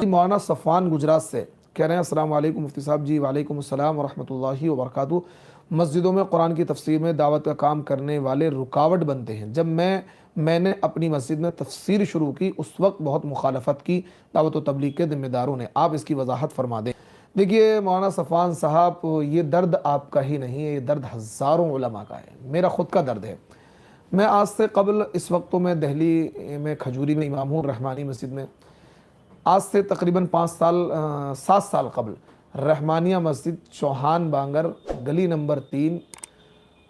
मौलाना Safwan Gujarat से कह रहे हैं, अस्सलाम वालेकुम मुफ्ती साहब जी। वालेकुम अस्सलाम वरहमतुल्लाहि वबरकातुहू। मस्जिदों में कुरान की तफसीर में दावत का काम करने वाले रुकावट बनते हैं। जब मैंने अपनी मस्जिद में तफसीर शुरू की उस वक्त बहुत मुखालफत की दावत व तबलीग के ज़िम्मेदारों ने। आप इसकी वजाहत फरमा दें। देखिए मौलाना सफ़वान साहब, ये दर्द आपका ही नहीं है, ये दर्द हज़ारों उलमा का है, मेरा ख़ुद का दर्द है। मैं आज से कबल, इस वक्त तो मैं दिल्ली में खजूरी में इमाम हूँ रहमानी मस्जिद में। आज से तकरीबन 7 साल कबल रहमानिया मस्जिद चौहान बांगर गली नंबर 3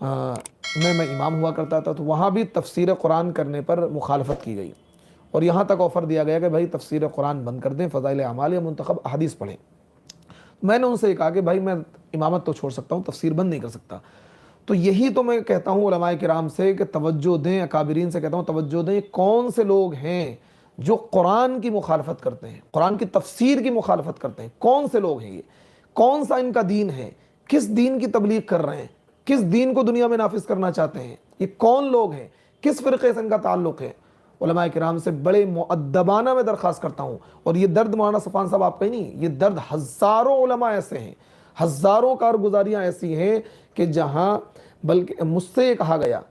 में मैं इमाम हुआ करता था। तो वहाँ भी तफसीर कुरान करने पर मुखालफत की गई और यहाँ तक ऑफ़र दिया गया कि भाई तफसीर कुरान बंद कर दें, फ़ज़ाइल अमाल या मुंतखब अहादीस पढ़ें। मैंने उनसे कहा कि भाई मैं इमामत तो छोड़ सकता हूँ, तफसीर बंद नहीं कर सकता। तो यही तो मैं कहता हूँ उलमाए किराम से कि तवज्जो दें, अकाबिरीन से कहता हूँ तवज्जो दें। कौन से लोग हैं जो कुरान की मुखालफत करते हैं, कुरान की तफसीर की मुखालफत करते हैं? कौन से लोग हैं ये? कौन सा इनका दीन है? किस दीन की तबलीग कर रहे हैं? किस दीन को दुनिया में नाफिज करना चाहते हैं? ये कौन लोग हैं? किस फ़िरक़े से इनका ताल्लुक़ है? उलमाए किराम से बड़े मुअद्दबाना मैं दरख्वास्त करता हूँ। और ये दर्द मौलाना सफ़वान साहब आपका ही नहीं, ये दर्द हज़ारों उलमा ऐसे हैं, हज़ारों कारगुजारियाँ ऐसी हैं कि जहाँ, बल्कि मुझसे कहा गया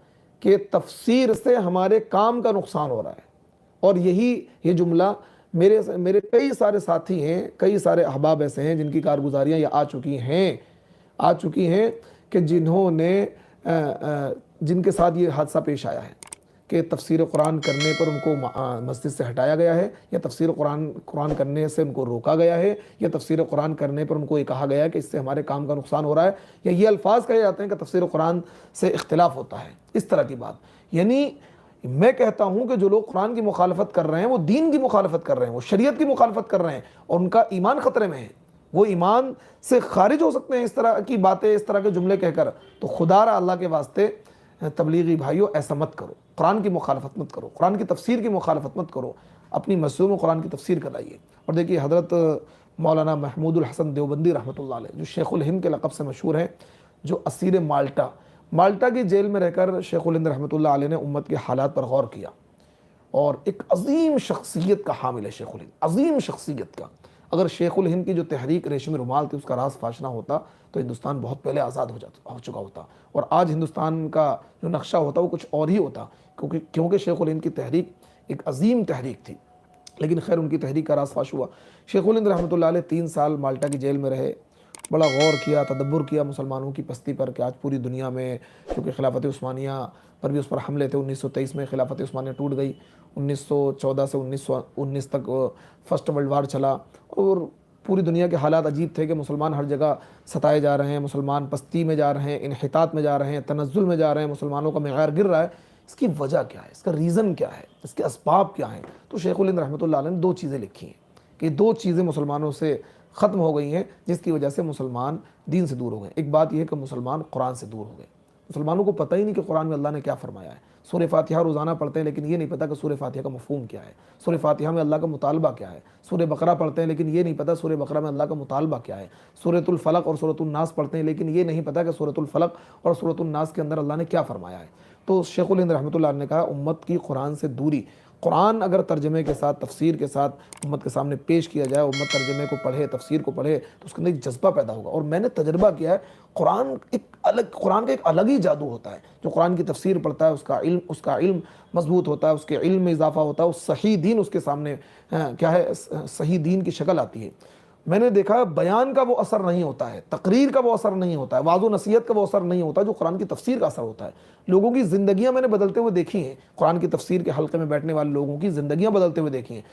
कि तफसीर से हमारे काम का नुकसान हो रहा है। और ये जुमला मेरे कई सारे साथी हैं, कई सारे अहबाब ऐसे हैं जिनकी कारगुजारियाँ ये आ चुकी हैं कि जिनके साथ ये हादसा पेश आया है कि तफसीर कुरान करने पर उनको मस्जिद से हटाया गया है, या तफसीर कुरान करने से उनको रोका गया है, या तफसीर कुरान करने पर उनको ये कहा गया है कि इससे हमारे काम का नुकसान हो रहा है, या ये अल्फाज कहे जाते हैं कि तफसीर कुरान से इख्तिलाफ होता है, इस तरह की बात। यानी मैं कहता हूँ कि जो लोग कुरान की मुखालफत कर रहे हैं वो दीन की मुखालफत कर रहे हैं, वो शरीयत की मुखालफत कर रहे हैं और उनका ईमान ख़तरे में है, वो ईमान से खारिज हो सकते हैं इस तरह की बातें, इस तरह के जुमले कहकर। तो खुदारा अल्लाह के वास्ते तबलीगी भाइयों, ऐसा मत करो, कुरान की मुखालफत मत करो, कुरान की तफसीर की मुखालफत मत करो, अपनी मस्जिदों में कुरान की तफसीर कराइए। और देखिए हज़रत मौलाना महमूदुल हसन देवबंदी रहमतुल्लाह अलैह, जो शेखुल हिंद के लक़ब से मशहूर हैं, जो असीर माल्टा की जेल में रहकर शेखुल हिंद रहमतुल्लाह अलैह ने उम्मत के हालात पर गौर किया और एक अजीम शख्सियत का हामिल है शेखुल हिंद, अजीम शख्सियत का। अगर शेखुल हिंद की जो तहरीक रेशमी रुमाल थी उसका राज फाश ना होता तो हिंदुस्तान बहुत पहले आज़ाद हो चुका होता और आज हिंदुस्तान का जो नक्शा होता वो कुछ और ही होता, क्योंकि शेखुल हिंद की तहरीक एक अजीम तहरीक थी। लेकिन खैर उनकी तहरीक का राज फाश हुआ। शेखुल हिंद रहमतुल्लाह अलैह 3 साल माल्टा की जेल में रहे, बड़ा गौर किया, तदब्बुर किया मुसलमानों की पस्ती पर कि आज पूरी दुनिया में, क्योंकि खिलाफत उस्मानिया पर भी उस पर हमले थे। 1923 में खिलाफत उस्मानिया टूट गई, 1914 से 1919 तक फर्स्ट वर्ल्ड वार चला और पूरी दुनिया के हालात अजीब थे कि मुसलमान हर जगह सताए जा रहे हैं, मुसलमान पस्ती में जा रहे हैं, इन्हितात में जा रहे हैं, तनज़्ज़ुल में जा रहे हैं, मुसलमानों का मेयार गिर रहा है। इसकी वजह क्या है? इसका रीज़न क्या है? इसके असबाब क्या हैं? तो शेखुल हिंद रहमतुल्लाह अलैह ने 2 चीज़ें लिखी हैं कि 2 चीज़ें मुसलमानों से ख़त्म हो गई हैं जिसकी वजह से मुसलमान दीन से दूर हो गए। एक बात यह है कि मुसलमान कुरान से दूर हो गए। मुसलमानों को पता ही नहीं कि कुरान में अल्लाह ने क्या फरमाया है। सूरह फातिहा रोज़ाना पढ़ते हैं लेकिन ये नहीं पता कि सूरह फातिहा का मफ़हूम क्या है, सूरह फातिहा में अल्लाह का मुतालबा क्या है। सूरह बकरा पढ़ते हैं लेकिन ये नहीं पता सूरह बकरा में अल्लाह का मुतालबा क्या है। सूरतुल फलक और सूरतुल नास पढ़ते हैं लेकिन ये नहीं पता कि सूरतुल फलक और सूरतुल नास के अंदर अल्लाह ने क्या फरमाया है। तो शेखुल हिंद रहमतुल्लाह ने कहा उम्मत की कुरान से दूरी, कुरान अगर तर्जमे के साथ, तफसीर के साथ उम्मत के सामने पेश किया जाए, उम्मत तर्जमे को पढ़े, तफसीर को पढ़े, तो उसके अंदर एक जज्बा पैदा होगा। और मैंने तजर्बा किया है, कुरान का एक अलग ही जादू होता है। जो कुरान की तफसीर पढ़ता है उसका इल्म मजबूत होता है, उसके इल्म में इजाफा होता है, उस सही दीन उसके सामने क्या है, सही दीन की शक्ल आती है। मैंने देखा बयान का वो असर नहीं होता है, तकरीर का वो असर नहीं होता है, वाज़ो नसीहत का वो असर नहीं होता जो कुरान की तफसीर का असर होता है। लोगों की ज़िंदगियाँ मैंने बदलते हुए देखी हैं, कुरान की तफसीर के हल्के में बैठने वाले लोगों की ज़िंदगियाँ बदलते हुए देखी हैं।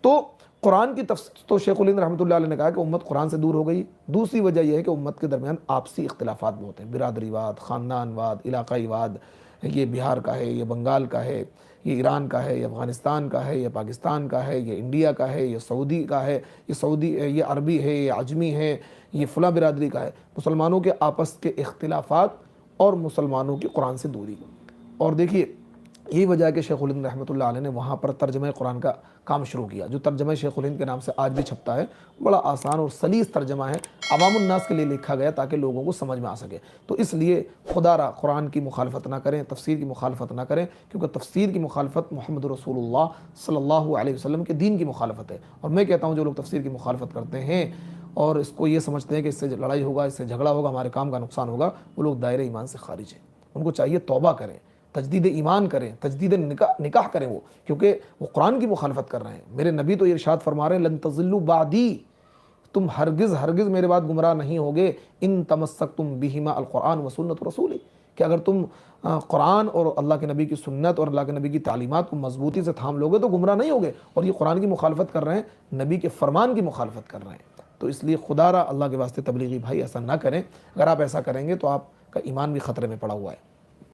तो कुरान की तफसीर, तो शेखुल हिंद रहमतुल्लाह अलैह ने कहा कि उम्मत कुरान से दूर हो गई। दूसरी वजह यह है कि उम्मत के दरमियान आपसी इख्तिलाफात बहुत हैं, बिरादरीवाद, ख़ानदानवाद, इलाक़ाईवाद, ये बिहार का है, ये बंगाल का है, ये ईरान का है, ये अफ़गानिस्तान का है, ये पाकिस्तान का है, ये इंडिया का है, ये सऊदी का है, ये अरबी है, ये आजमी है, ये फ़ला बिरादरी का है। मुसलमानों के आपस के इख्तिलाफात और मुसलमानों की कुरान से दूरी। और देखिए یہی وجہ ہے کہ شیخ الہند رحمۃ اللہ علیہ نے وہاں پر ترجمہ قرآن کا کام شروع کیا، جو ترجمہ شیخ الہند کے نام سے آج بھی چھپتا ہے، بڑا آسان اور سلیس ترجمہ ہے، عوام الناس کے لیے لکھا گیا تاکہ لوگوں کو سمجھ میں آ سکے۔ تو اس لیے خدا را قرآن کی مخالفت نہ کریں، تفسیر کی مخالفت نہ کریں، کیونکہ تفسیر کی مخالفت محمد رسول اللہ صلی اللہ علیہ وسلم کے دین کی مخالفت ہے۔ اور میں کہتا ہوں جو لوگ تفسیر کی مخالفت کرتے ہیں اور اس کو یہ سمجھتے ہیں کہ اس سے لڑائی ہوگا، اس سے جھگڑا ہوگا، ہمارے کام کا نقصان ہوگا، وہ لوگ دائرہ ایمان سے خارج ہیں۔ ان کو چاہیے توبہ کریں، تجدید ایمان کریں، تجدید نکاح کریں، وہ کیونکہ وہ قرآن کی مخالفت کر رہے ہیں۔ میرے نبی تو یہ ارشاد فرما رہے ہیں لن تضلوا بعدی، تم ہرگز میرے بعد گمراہ نہیں ہوگے، ان تمسکتم بہما القرآن و سنت رسولی، کہ اگر تم قرآن اور اللہ کے نبی کی سنت اور اللہ کے نبی کی تعلیمات کو مضبوطی سے تھام لوگے تو گمراہ نہیں ہوگے۔ اور یہ قرآن کی مخالفت کر رہے ہیں، نبی کے فرمان کی مخالفت کر رہے ہیں۔ تو اس لیے خدا را اللہ کے واسطے تبلیغی بھائی ایسا نہ کریں، اگر آپ ایسا کریں گے تو آپ کا ایمان بھی خطرے میں پڑا ہوا ہے۔